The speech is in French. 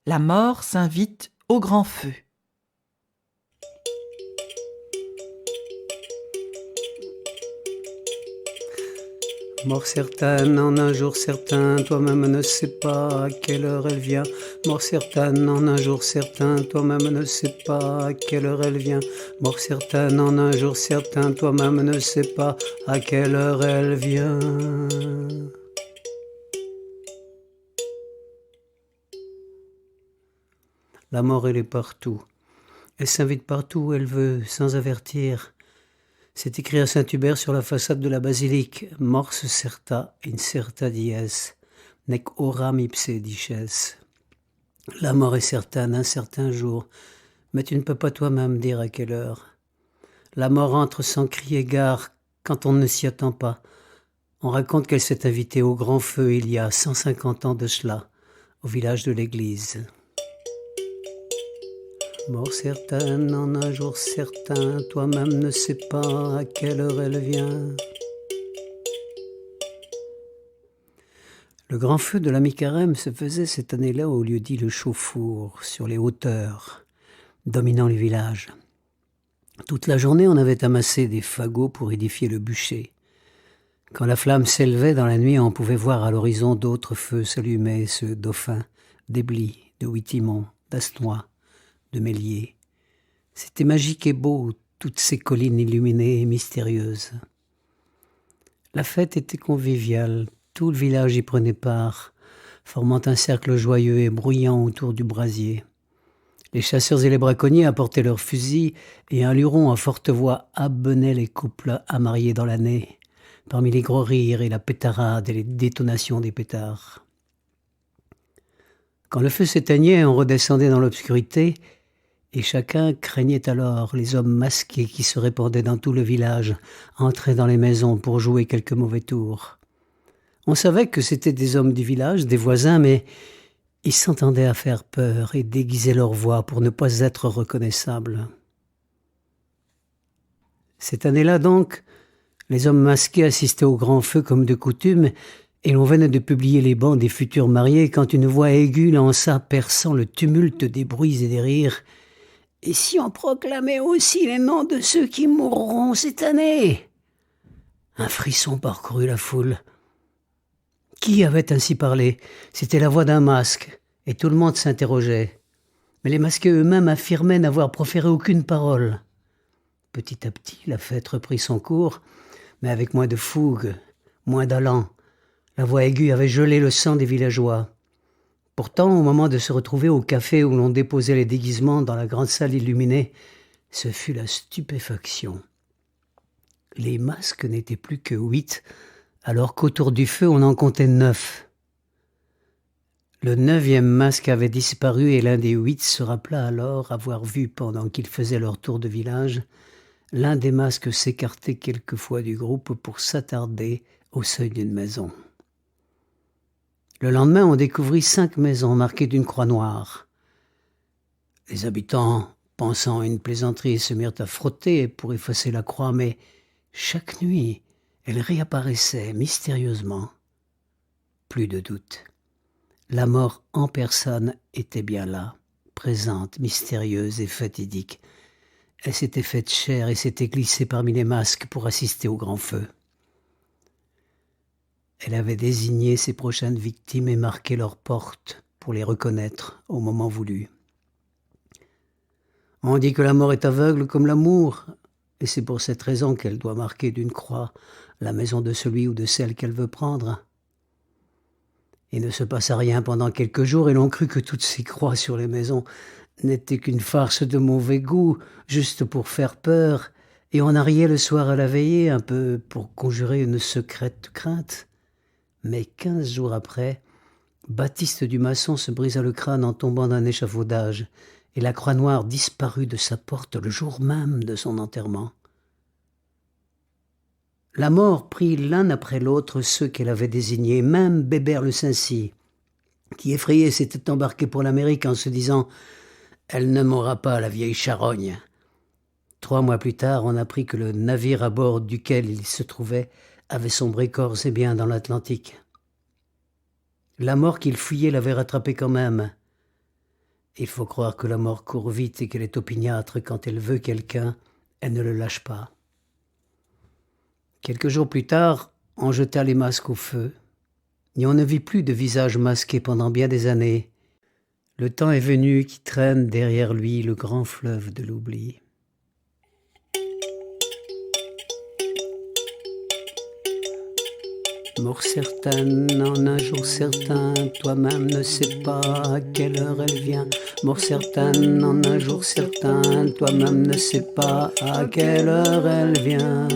La mort s'invite au grand feu. Mort certaine en un jour certain, toi-même ne sais pas à quelle heure elle vient. Mort certaine en un jour certain, toi-même ne sais pas à quelle heure elle vient. Mort certaine en un jour certain, toi-même ne sais pas à quelle heure elle vient. La mort, elle est partout. Elle s'invite partout où elle veut, sans avertir. C'est écrit à Saint-Hubert sur la façade de la basilique. Mors certa incerta dies, nec oram ipse dices. La mort est certaine un certain jour, mais tu ne peux pas toi-même dire à quelle heure. La mort entre sans crier gare quand on ne s'y attend pas. On raconte qu'elle s'est invitée au grand feu il y a 150 ans de cela, au village de l'église. Mort certaine en un jour certain, toi-même ne sais pas à quelle heure elle vient. Le grand feu de la mi-carême se faisait cette année-là au lieu dit le Chauffour, sur les hauteurs, dominant le village. Toute la journée, on avait amassé des fagots pour édifier le bûcher. Quand la flamme s'élevait dans la nuit, on pouvait voir à l'horizon d'autres feux s'allumer, ceux d'Aufin, d'Ébly, de Wittimont, d'Astnois, de Mélier. C'était magique et beau, toutes ces collines illuminées et mystérieuses. La fête était conviviale, tout le village y prenait part, formant un cercle joyeux et bruyant autour du brasier. Les chasseurs et les braconniers apportaient leurs fusils et un luron à forte voix abonnait les couples à marier dans l'année, parmi les gros rires et la pétarade et les détonations des pétards. Quand le feu s'éteignait, on redescendait dans l'obscurité et chacun craignait alors les hommes masqués qui se répandaient dans tout le village, entraient dans les maisons pour jouer quelques mauvais tours. On savait que c'étaient des hommes du village, des voisins, mais ils s'entendaient à faire peur et déguisaient leur voix pour ne pas être reconnaissables. Cette année-là donc, les hommes masqués assistaient au grand feu comme de coutume, et l'on venait de publier les bancs des futurs mariés quand une voix aiguë lança, perçant le tumulte des bruits et des rires, « Et si on proclamait aussi les noms de ceux qui mourront cette année ?» Un frisson parcourut la foule. Qui avait ainsi parlé ? C'était la voix d'un masque, et tout le monde s'interrogeait. Mais les masqués eux-mêmes affirmaient n'avoir proféré aucune parole. Petit à petit, la fête reprit son cours, mais avec moins de fougue, moins d'allant. La voix aiguë avait gelé le sang des villageois. Pourtant, au moment de se retrouver au café où l'on déposait les déguisements dans la grande salle illuminée, ce fut la stupéfaction. Les masques n'étaient plus que 8, alors qu'autour du feu on en comptait 9. Le 9e masque avait disparu et l'un des 8 se rappela alors avoir vu, pendant qu'ils faisaient leur tour de village, l'un des masques s'écarter quelquefois du groupe pour s'attarder au seuil d'une maison. Le lendemain, on découvrit 5 maisons marquées d'une croix noire. Les habitants, pensant à une plaisanterie, se mirent à frotter pour effacer la croix, mais chaque nuit, elle réapparaissait mystérieusement. Plus de doute. La mort en personne était bien là, présente, mystérieuse et fatidique. Elle s'était faite chair et s'était glissée parmi les masques pour assister au grand feu. Elle avait désigné ses prochaines victimes et marqué leurs portes pour les reconnaître au moment voulu. On dit que la mort est aveugle comme l'amour, et c'est pour cette raison qu'elle doit marquer d'une croix la maison de celui ou de celle qu'elle veut prendre. Il ne se passa rien pendant quelques jours et l'on crut que toutes ces croix sur les maisons n'étaient qu'une farce de mauvais goût, juste pour faire peur, et on en riait le soir à la veillée, un peu pour conjurer une secrète crainte. Mais 15 jours après, Baptiste Dumasson se brisa le crâne en tombant d'un échafaudage, et la croix noire disparut de sa porte le jour même de son enterrement. La mort prit l'un après l'autre ceux qu'elle avait désignés, même Bébert le Saincy, qui effrayé s'était embarqué pour l'Amérique en se disant « Elle ne mourra pas, la vieille charogne ». 3 mois plus tard, on apprit que le navire à bord duquel il se trouvait avait sombré corps et biens dans l'Atlantique. La mort qu'il fuyait l'avait rattrapé quand même. Il faut croire que la mort court vite et qu'elle est opiniâtre quand elle veut quelqu'un, elle ne le lâche pas. Quelques jours plus tard, on jeta les masques au feu, et on ne vit plus de visage masqué pendant bien des années. Le temps est venu qui traîne derrière lui le grand fleuve de l'oubli. Mort certaine, en un jour certain, toi-même ne sais pas à quelle heure elle vient. Mort certaine, en un jour certain, toi-même ne sais pas à quelle heure elle vient.